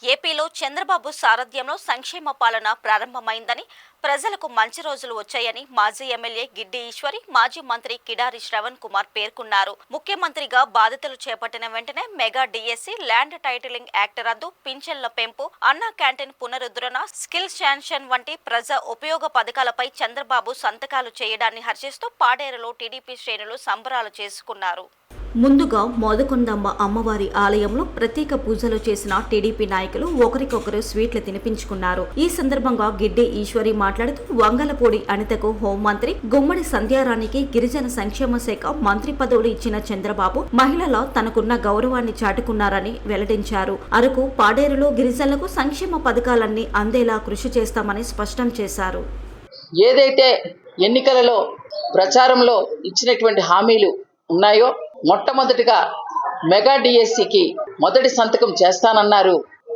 ఏపీలో చంద్రబాబు సారథ్యంలో సంక్షేమ పాలన ప్రారంభమైందని, ప్రజలకు మంచి రోజులు వచ్చాయని మాజీ ఎమ్మెల్యే గిడ్డి ఈశ్వరి, మాజీ మంత్రి కిడారి శ్రవణ్ కుమార్ పేర్కొన్నారు. ముఖ్యమంత్రిగా బాధ్యతలు చేపట్టిన వెంటనే mega DSC, land titling act రద్దు, పింఛన్ల పెంపు, అన్నా క్యాంటీన్ పునరుద్ధరణ, స్కిల్ శాంక్షన్ వంటి ప్రజా ఉపయోగ పథకాలపై చంద్రబాబు సంతకాలు చేయడాన్ని హర్షిస్తూ పాడేరులో టీడీపీ శ్రేణులు సంబరాలు చేసుకున్నారు. ముందుగా మోదకొండమ్మ అమ్మవారి ఆలయంలో ప్రత్యేక పూజలు చేసిన టీడీపీ నాయకులు ఒకరికొకరు స్వీట్లు తినిపించుకున్నారు. ఈ సందర్భంగా గిడ్డి ఈశ్వరి మాట్లాడుతూ వంగలపూడి అనితకు హోంమంత్రి, గుమ్మడి సంధ్యారానికి గిరిజన సంక్షేమ శాఖ మంత్రి పదవులు ఇచ్చిన చంద్రబాబు మహిళల తనకున్న గౌరవాన్ని చాటుకున్నారని వెల్లడించారు. అరకు, పాడేరులో గిరిజనులకు సంక్షేమ పథకాలన్నీ అందేలా కృషి చేస్తామని స్పష్టం చేశారు. ఏదైతే ఎన్నికలలో ప్రచారంలో ఇచ్చినటువంటి హామీలు ఉన్నాయో మొట్టమొదటిగా మెగా డిఎస్సికి మొదటి సంతకం చేస్తానన్నారు.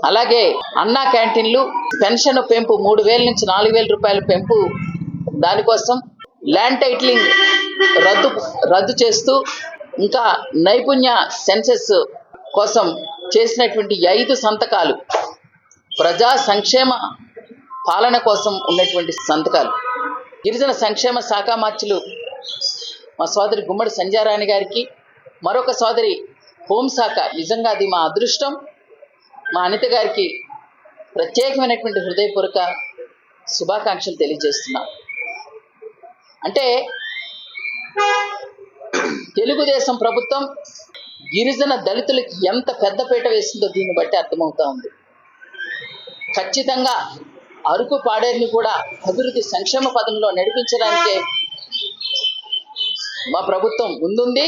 అలాగే అన్నా క్యాంటీన్లు పెన్షన్ పెంపు 3,000 నుంచి 4,000 రూపాయల పెంపు, దానికోసం ల్యాండ్ టైటిలింగ్ రద్దు చేస్తూ, ఇంకా నైపుణ్య సెన్సెస్ కోసం చేసినటువంటి 5 సంతకాలు ప్రజా సంక్షేమ పాలన కోసం ఉన్నటువంటి సంతకాలు. గిరిజన సంక్షేమ శాఖ మార్చులు మా సోదరి గుమ్మడి సంధ్యారాణి గారికి, మరొక సోదరి హోంశాఖ, నిజంగా అది మా అదృష్టం. మా అనిత గారికి ప్రత్యేకమైనటువంటి హృదయపూర్వక శుభాకాంక్షలు తెలియజేస్తున్నాం. అంటే తెలుగుదేశం ప్రభుత్వం గిరిజన దళితులకి ఎంత పెద్దపీట వేసిందో దీన్ని బట్టి అర్థమవుతా ఉంది. ఖచ్చితంగా అరకు, పాడేరుని కూడా అభివృద్ధి సంక్షేమ పదంలో నడిపించడానికే మా ప్రభుత్వం ముందుంది.